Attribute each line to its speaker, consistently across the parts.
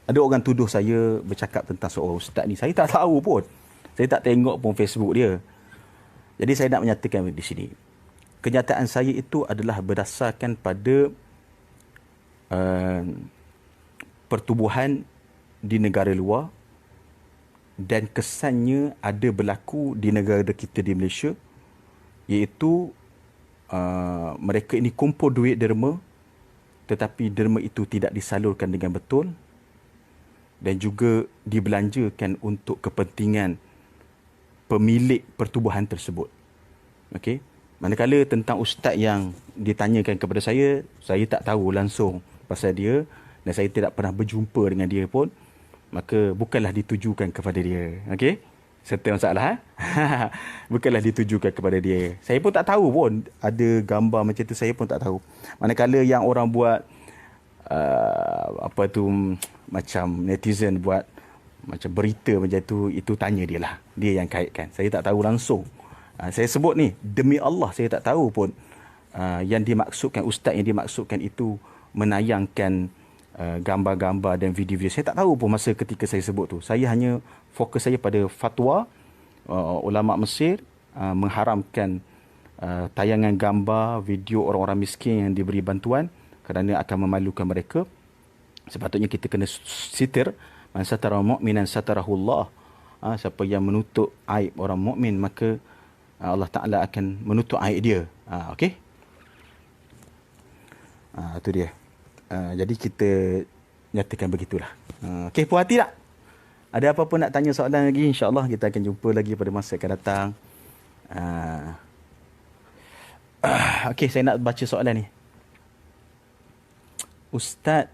Speaker 1: ada orang tuduh saya bercakap tentang seorang ustaz ni. Saya tak tahu pun. Saya tak tengok pun Facebook dia. Jadi saya nak menyatakan di sini. Kenyataan saya itu adalah berdasarkan pada pertubuhan di negara luar dan kesannya ada berlaku di negara kita di Malaysia, iaitu mereka ini kumpul duit derma tetapi derma itu tidak disalurkan dengan betul dan juga dibelanjakan untuk kepentingan pemilik pertubuhan tersebut. Okey. Manakala tentang ustaz yang ditanyakan kepada saya tak tahu langsung pasal dia dan saya tidak pernah berjumpa dengan dia pun, maka bukanlah ditujukan kepada dia. Okey? Serta masalah. Bukanlah ditujukan kepada dia. Saya pun tak tahu pun ada gambar macam tu, saya pun tak tahu. Manakala yang orang buat macam netizen buat macam berita macam tu, itu tanya dia lah. Dia yang kaitkan. Saya tak tahu langsung. Saya sebut ni, demi Allah saya tak tahu pun yang dimaksudkan, ustaz yang dimaksudkan itu menayangkan gambar-gambar dan video-video. Saya tak tahu pun masa ketika saya sebut tu. Saya hanya fokus saya pada fatwa ulama Mesir mengharamkan tayangan gambar, video orang-orang miskin yang diberi bantuan kerana akan memalukan mereka. Sepatutnya kita kena sitir. Man satara mu'minan satarahullah. Siapa yang menutup aib orang mukmin, maka Allah Ta'ala akan menutup aib dia. Okey? Itu dia. Jadi kita nyatakan begitulah. Okey, puas hati tak? Ada apa-apa nak tanya soalan lagi? InsyaAllah kita akan jumpa lagi pada masa akan datang. Okey, saya nak baca soalan ni. Ustaz,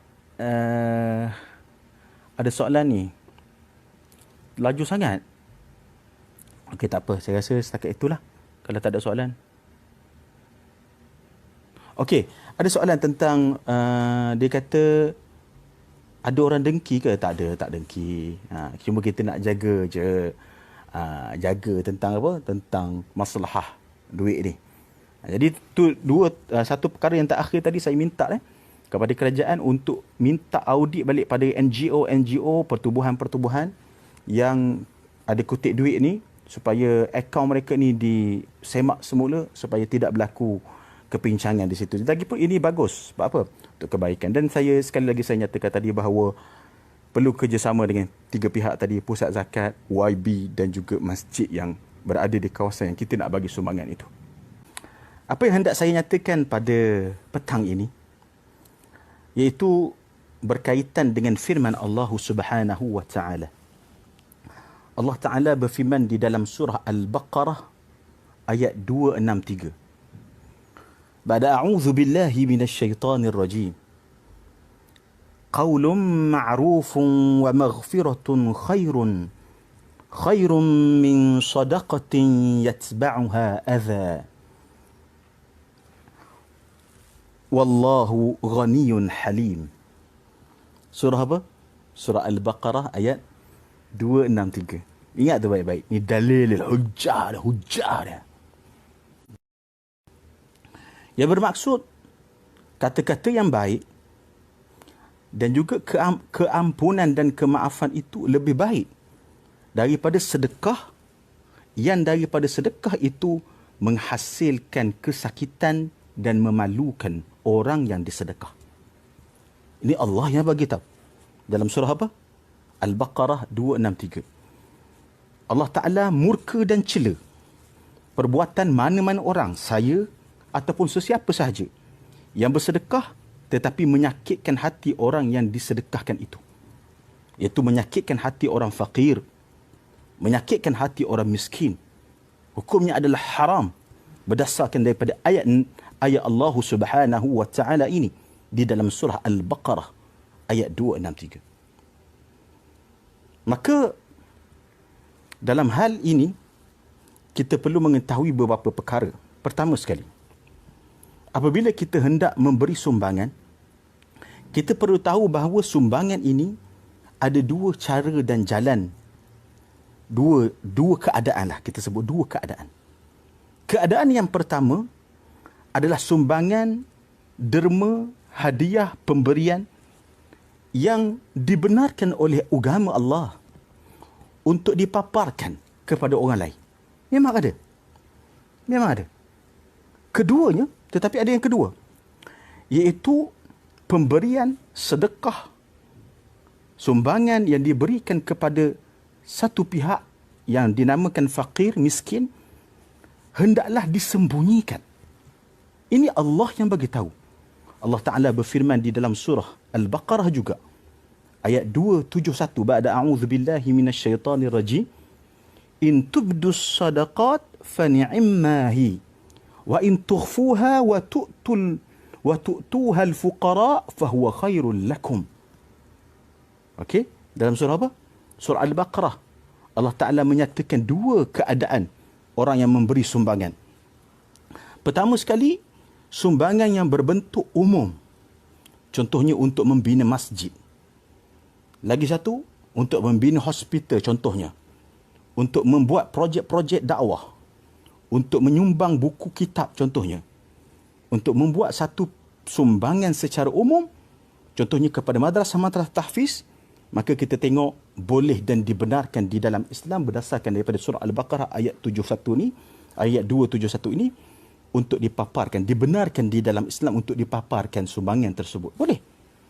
Speaker 1: ada soalan ni. Laju sangat. Okey, tak apa. Saya rasa setakat itulah. Kalau tak ada soalan. Okey, ada soalan tentang dia kata ada orang dengki ke? Tak ada, tak dengki. Cuma kita nak jaga je. Jaga tentang apa? Tentang maslahah duit ni. Jadi tu satu perkara yang terakhir tadi saya minta kepada kerajaan untuk minta audit balik pada NGO, pertubuhan-pertubuhan yang ada kutip duit ni, supaya akaun mereka ni disemak semula supaya tidak berlaku kepincangan di situ. Lagipun ini bagus. Sebab apa? Untuk kebaikan. Dan saya sekali lagi saya nyatakan tadi bahawa perlu kerjasama dengan tiga pihak tadi, pusat zakat, YB dan juga masjid yang berada di kawasan yang kita nak bagi sumbangan itu. Apa yang hendak saya nyatakan pada petang ini, iaitu berkaitan dengan firman Allah Subhanahu wa taala. Allah Taala berfirman di dalam surah Al-Baqarah ayat 263. Ba'da a'udzu billahi minasy syaithanir rajim. Qaulun ma'rufun wa maghfiratun khairun min shadaqatin yatba'uha adha. Wallahu ghaniyun halim. Surah apa? Surah Al-Baqarah ayat 263. Ingat tu baik-baik. Ni dalil hujjah dah. Yang bermaksud kata-kata yang baik dan juga keampunan dan kemaafan itu lebih baik daripada sedekah, yang daripada sedekah itu menghasilkan kesakitan dan memalukan orang yang disedekah. Ini Allah yang bagi tahu dalam surah apa? Al-Baqarah 263. Allah Ta'ala murka dan cela perbuatan mana-mana orang, saya ataupun sesiapa sahaja yang bersedekah tetapi menyakitkan hati orang yang disedekahkan itu. Iaitu menyakitkan hati orang fakir, menyakitkan hati orang miskin. Hukumnya adalah haram berdasarkan daripada ayat Allah Subhanahu wa taala ini di dalam surah Al-Baqarah ayat 263. Maka dalam hal ini kita perlu mengetahui beberapa perkara. Pertama sekali, apabila kita hendak memberi sumbangan, kita perlu tahu bahawa sumbangan ini ada dua cara dan jalan. Dua keadaan lah. Kita sebut dua keadaan. Keadaan yang pertama adalah sumbangan, derma, hadiah, pemberian yang dibenarkan oleh agama Allah untuk dipaparkan kepada orang lain. Memang ada. Memang ada. Keduanya, tetapi ada yang kedua, iaitu pemberian sedekah, sumbangan yang diberikan kepada satu pihak yang dinamakan fakir, miskin, hendaklah disembunyikan. Ini Allah yang bagi tahu. Allah Ta'ala berfirman di dalam surah Al-Baqarah juga. Ayat 271. Ba'da a'udhu billahi minasyaitanir rajim. In tubdus sadaqat fani'immahi. Wa in tukhfuha wa tu'tuha al-fuqara fahuwa khairul lakum. Okey? Dalam surah apa? Surah Al-Baqarah. Allah Ta'ala menyatakan dua keadaan orang yang memberi sumbangan. Pertama sekali, sumbangan yang berbentuk umum. Contohnya untuk membina masjid. Lagi satu, untuk membina hospital contohnya. Untuk membuat projek-projek dakwah. Untuk menyumbang buku kitab contohnya. Untuk membuat satu sumbangan secara umum. Contohnya kepada madrasah-madrasah tahfiz. Maka kita tengok boleh dan dibenarkan di dalam Islam berdasarkan daripada surah Al-Baqarah ayat 71 ni. Ayat 271 ini. Untuk dipaparkan, dibenarkan di dalam Islam untuk dipaparkan sumbangan tersebut. Boleh.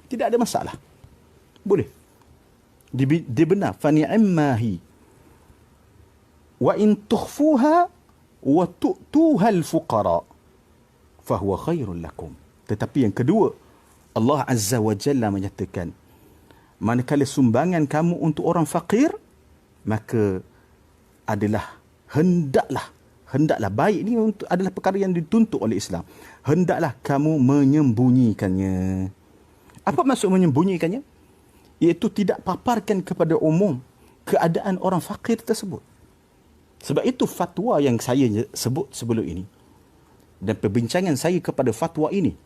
Speaker 1: Tidak ada masalah. Boleh. Dibenar. Fani'immahi. Wa in tukhfuha wa tu'tuha al-fuqara. Fahuwa khairul lakum. Tetapi yang kedua, Allah Azza wa Jalla menyatakan, manakala sumbangan kamu untuk orang fakir, maka hendaklah baik ini adalah perkara yang dituntut oleh Islam. Hendaklah kamu menyembunyikannya. Apa maksud menyembunyikannya? Iaitu tidak paparkan kepada umum keadaan orang fakir tersebut. Sebab itu fatwa yang saya sebut sebelum ini dan perbincangan saya kepada fatwa ini.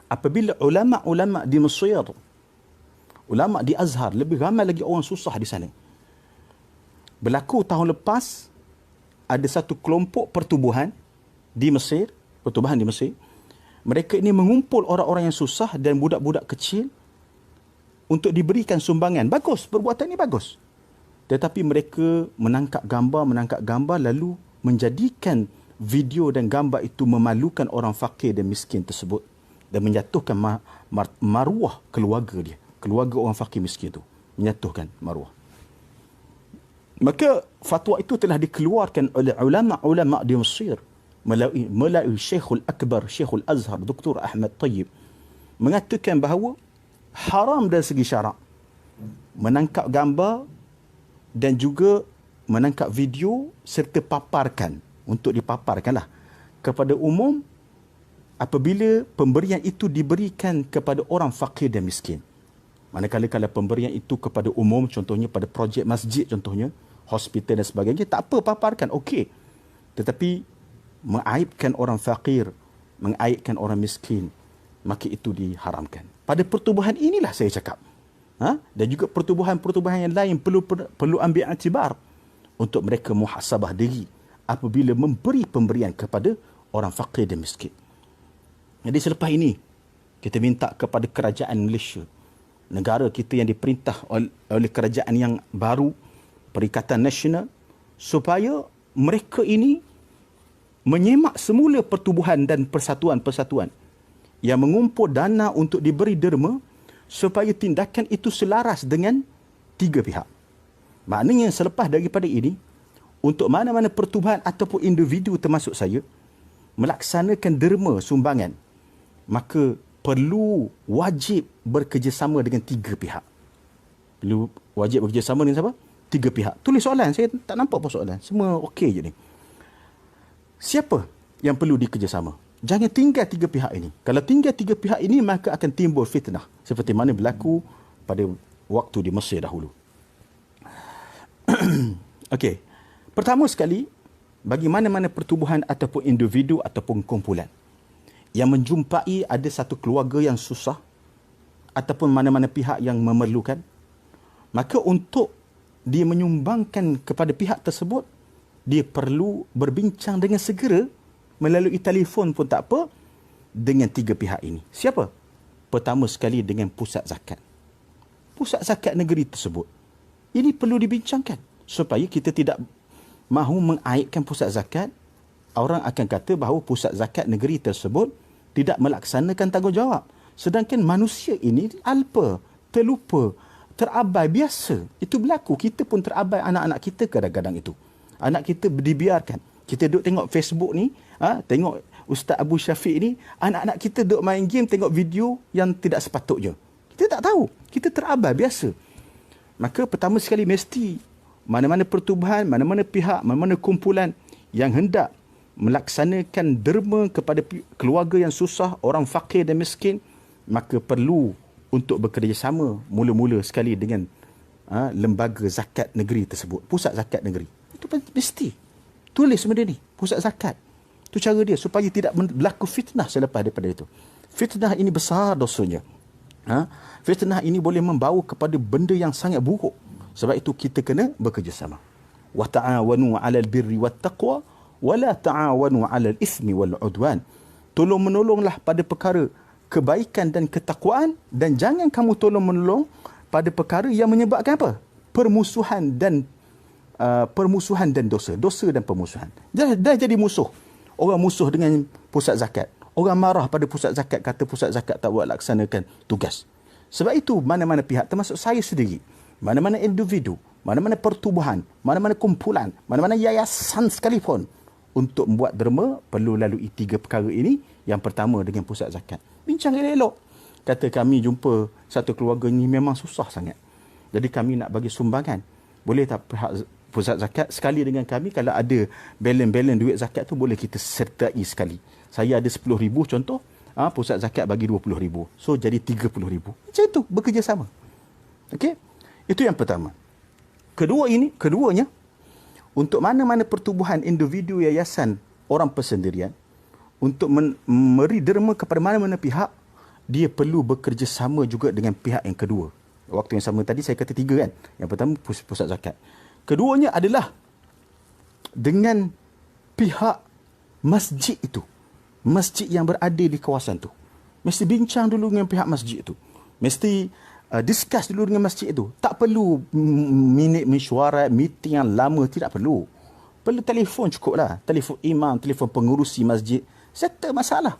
Speaker 1: Apabila ulama-ulama di Mesir, ulama di Azhar, lebih ramai lagi orang susah di sana. Berlaku tahun lepas, ada satu kelompok pertubuhan di Mesir. Mereka ini mengumpul orang-orang yang susah dan budak-budak kecil untuk diberikan sumbangan. Bagus, perbuatan ini bagus. Tetapi mereka menangkap gambar lalu menjadikan video dan gambar itu memalukan orang fakir dan miskin tersebut dan menjatuhkan maruah keluarga dia. Keluarga orang fakir miskin itu menjatuhkan maruah. Maka fatwa itu telah dikeluarkan oleh ulama-ulama di Mesir melalui Syekhul Akbar, Syekhul Azhar, Dr. Ahmad Tayyib, mengatakan bahawa haram dari segi syarak menangkap gambar dan juga menangkap video serta paparkan, untuk dipaparkanlah kepada umum apabila pemberian itu diberikan kepada orang fakir dan miskin. Manakala kalau pemberian itu kepada umum, contohnya pada projek masjid contohnya, hospital dan sebagainya, tak apa paparkan, okey. Tetapi mengaibkan orang fakir, mengaibkan orang miskin, maka itu diharamkan. Pada pertubuhan inilah saya cakap. Dan juga pertubuhan-pertubuhan yang lain perlu ambil iktibar untuk mereka muhasabah diri apabila memberi pemberian kepada orang fakir dan miskin. Jadi selepas ini, kita minta kepada kerajaan Malaysia, negara kita yang diperintah oleh kerajaan yang baru, Perikatan Nasional, supaya mereka ini menyemak semula pertubuhan dan persatuan-persatuan yang mengumpul dana untuk diberi derma, supaya tindakan itu selaras dengan tiga pihak. Maknanya selepas daripada ini, untuk mana-mana pertubuhan ataupun individu termasuk saya melaksanakan derma sumbangan, maka perlu wajib bekerjasama dengan tiga pihak. Perlu wajib bekerjasama dengan siapa? Tiga pihak. Tulis soalan, saya tak nampak apa soalan. Semua okey je ni. Siapa yang perlu dikerjasama? Jangan tinggal tiga pihak ini. Kalau tinggal tiga pihak ini, maka akan timbul fitnah. Seperti mana berlaku pada waktu di Mesir dahulu. Okey. Pertama sekali, bagi mana-mana pertubuhan ataupun individu ataupun kumpulan yang menjumpai ada satu keluarga yang susah ataupun mana-mana pihak yang memerlukan, maka untuk dia menyumbangkan kepada pihak tersebut, dia perlu berbincang dengan segera melalui telefon pun tak apa dengan tiga pihak ini. Siapa? Pertama sekali dengan pusat zakat. pusat zakat negeri tersebut. Ini perlu dibincangkan supaya kita tidak mahu mengaibkan pusat zakat. Orang akan kata bahawa pusat zakat negeri tersebut tidak melaksanakan tanggungjawab. Sedangkan manusia ini alpa, terlupa, terabai biasa. Itu berlaku. Kita pun terabai anak-anak kita kadang-kadang itu. Anak kita dibiarkan. Kita duduk tengok Facebook ni, tengok Ustaz Abu Syafiq ni, anak-anak kita duduk main game, tengok video yang tidak sepatutnya. Kita tak tahu. Kita terabai biasa. Maka pertama sekali mesti mana-mana pertubuhan, mana-mana pihak, mana-mana kumpulan yang hendak melaksanakan derma kepada keluarga yang susah, orang fakir dan miskin, maka perlu untuk bekerjasama mula-mula sekali dengan lembaga zakat negeri tersebut, pusat zakat negeri. Itu mesti tulis benda ni, pusat zakat. Itu cara dia supaya tidak berlaku fitnah selepas daripada itu. Fitnah ini besar dosanya. Fitnah ini boleh membawa kepada benda yang sangat buruk. Sebab itu kita kena bekerjasama. Wa ta'awanu 'alal birri wat taqwa wa la ta'awanu 'alal itsmi wal 'udwan. Tolong-menolonglah pada perkara kebaikan dan ketakwaan, dan jangan kamu tolong-menolong pada perkara yang menyebabkan apa? Permusuhan dan dosa. Dosa dan permusuhan. Dah jadi musuh. Orang musuh dengan pusat zakat. Orang marah pada pusat zakat, kata pusat zakat tak buat laksanakan tugas. Sebab itu mana-mana pihak, termasuk saya sendiri, mana-mana individu, mana-mana pertubuhan, mana-mana kumpulan, mana-mana yayasan sekalipun, untuk membuat derma perlu lalui 3 perkara ini. Yang pertama dengan pusat zakat. Bincang elok-elok. Kata kami jumpa satu keluarga ni memang susah sangat. Jadi kami nak bagi sumbangan. Boleh tak pihak pusat zakat sekali dengan kami, kalau ada balance duit zakat tu boleh kita sertai sekali. Saya ada 10,000 contoh, pusat zakat bagi 20,000. So jadi 30,000. Macam itu, bekerjasama. Okey? Itu yang pertama. Keduanya, untuk mana-mana pertubuhan, individu, yayasan, orang persendirian, untuk memberi derma kepada mana-mana pihak, dia perlu bekerjasama juga dengan pihak yang kedua. Waktu yang sama tadi saya kata 3 kan. Yang pertama pusat zakat. Keduanya adalah dengan pihak masjid itu. Masjid yang berada di kawasan tu. Mesti bincang dulu dengan pihak masjid itu. Mesti discuss dulu dengan masjid itu. Tak perlu minit mesyuarat, meeting yang lama, tidak perlu. Perlu telefon cukup lah. Telefon imam, telefon pengurusi masjid. Settle masalah.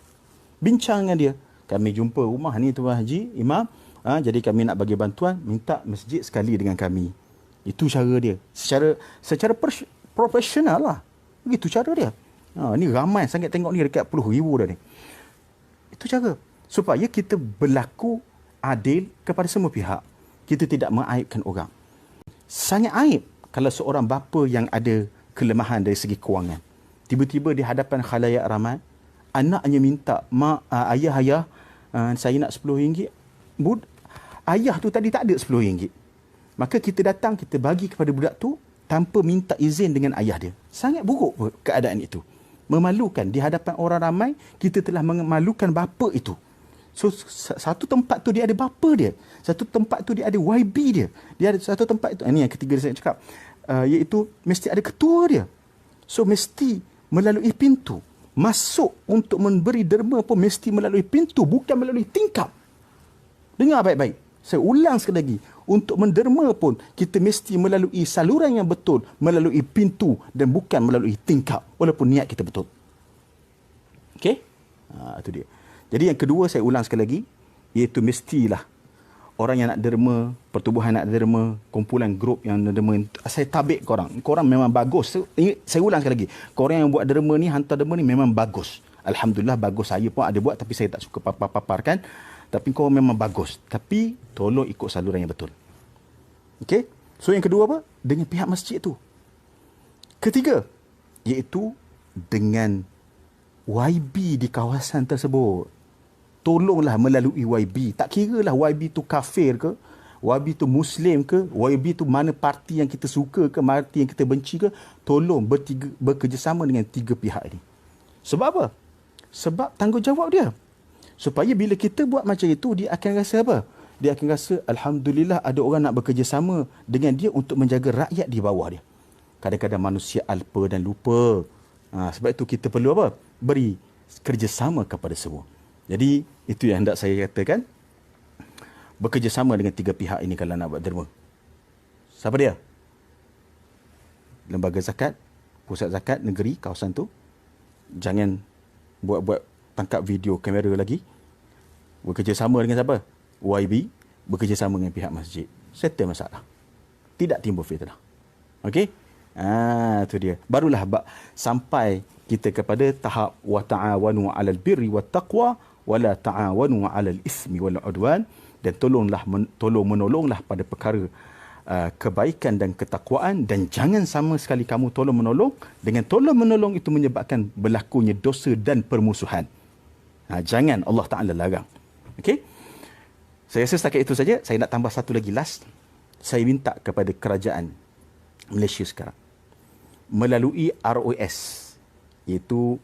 Speaker 1: Bincang dengan dia. Kami jumpa rumah ni Tuan Haji, imam. Jadi kami nak bagi bantuan, minta masjid sekali dengan kami. Itu cara dia. Secara profesional lah. Begitu cara dia. Ni ramai sangat tengok ni, dekat puluh ribu dah ni. Itu cara. Supaya kita berlaku adil kepada semua pihak. Kita tidak mengaibkan orang. Sangat aib kalau seorang bapa yang ada kelemahan dari segi kewangan. Tiba-tiba di hadapan khalayak ramai, anaknya minta, ayah, saya nak RM10. Ayah tu tadi tak ada RM10. Maka kita datang, kita bagi kepada budak tu tanpa minta izin dengan ayah dia. Sangat buruk keadaan itu. Memalukan. Di hadapan orang ramai, kita telah memalukan bapa itu. So, satu tempat tu dia ada bapa dia. Satu tempat tu dia ada YB dia. Dia ada satu tempat itu. Ini yang ketiga saya cakap. Iaitu mesti ada ketua dia. So, mesti melalui pintu. Masuk untuk memberi derma pun mesti melalui pintu. Bukan melalui tingkap. Dengar baik-baik. Saya ulang sekali lagi. Untuk menderma pun, kita mesti melalui saluran yang betul. Melalui pintu dan bukan melalui tingkap. Walaupun niat kita betul. Okey? Itu dia. Jadi yang kedua saya ulang sekali lagi. Iaitu mestilah orang yang nak derma, pertubuhan nak derma, kumpulan grup yang nak derma. Saya tabik korang. Korang memang bagus. Saya ulang sekali lagi. Korang yang buat derma ni, hantar derma ni memang bagus. Alhamdulillah bagus. Saya pun ada buat tapi saya tak suka papar-paparkan. Tapi kau memang bagus. Tapi tolong ikut saluran yang betul. Okey? So yang kedua apa? Dengan pihak masjid tu. Ketiga, iaitu dengan YB di kawasan tersebut. Tolonglah melalui YB. Tak kira lah YB tu kafir ke, YB tu Muslim ke, YB tu mana parti yang kita suka ke, parti yang kita benci ke. Tolong bekerjasama dengan 3 pihak ini. Sebab apa? Sebab tanggungjawab dia. Supaya bila kita buat macam itu, dia akan rasa apa? Dia akan rasa, Alhamdulillah ada orang nak bekerjasama dengan dia untuk menjaga rakyat di bawah dia. Kadang-kadang manusia alpa dan lupa. Sebab itu kita perlu apa? Beri kerjasama kepada semua. Jadi, itu yang hendak saya katakan. bekerjasama dengan 3 pihak ini kalau nak buat derma. Siapa dia? Lembaga zakat, pusat zakat negeri kawasan tu. Jangan buat tangkap video kamera lagi. Bekerjasama dengan siapa? YB. Bekerjasama dengan pihak masjid. Settle masalah. Tidak timbul fitnah. Okey? Tu dia. Barulah sampai kita kepada tahap wa ta'awanu 'alal birri wat taqwa wa la ta'awanu 'alal ismi wal 'udwan, dan tolong menolonglah pada perkara kebaikan dan ketakwaan, dan jangan sama sekali kamu tolong menolong. Dengan tolong menolong itu menyebabkan berlakunya dosa dan permusuhan. Jangan, Allah Ta'ala larang. Okey? Saya rasa setakat itu saja. Saya nak tambah satu lagi last. Saya minta kepada kerajaan Malaysia sekarang melalui ROS, iaitu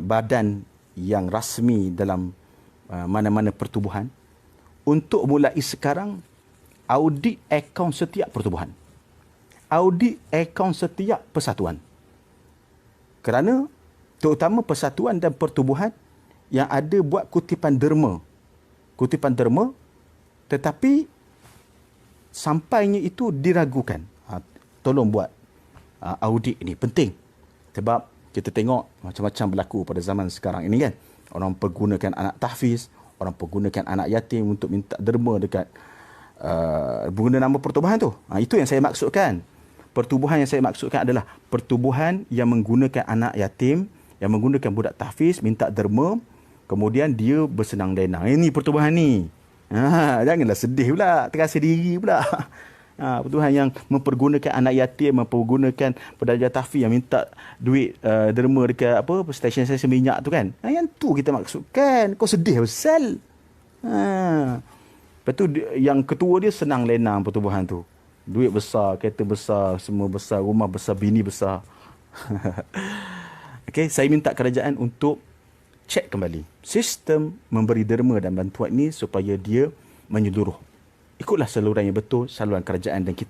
Speaker 1: badan yang rasmi dalam mana-mana pertubuhan, untuk mulai sekarang audit akaun setiap pertubuhan, audit akaun setiap persatuan. Kerana terutama persatuan dan pertubuhan yang ada buat kutipan derma, tetapi sampainya itu diragukan. Tolong buat audit ini, penting. Sebab kita tengok macam-macam berlaku pada zaman sekarang ini kan. Orang pergunakan anak tahfiz, orang pergunakan anak yatim untuk minta derma dekat guna nama pertubuhan tu. Itu yang saya maksudkan. Pertubuhan yang saya maksudkan adalah pertubuhan yang menggunakan anak yatim, yang menggunakan budak tahfiz minta derma, kemudian dia bersenang lenang. Ini pertubuhan ni. Janganlah sedih pula, terasa diri pula. Pertubuhan yang mempergunakan anak yatim, mempergunakan pedagang tahfiz yang minta duit derma dekat stesen-stesen minyak tu kan. Yang tu kita maksudkan. Kau sedih pasal. Lepas tu yang ketua dia senang lenang pertubuhan tu. Duit besar, kereta besar, semua besar, rumah besar, bini besar. Okey, saya minta kerajaan untuk cek kembali sistem memberi derma dan bantuan ni supaya dia menyeluruh. Ikutlah saluran yang betul, saluran kerajaan, dan kita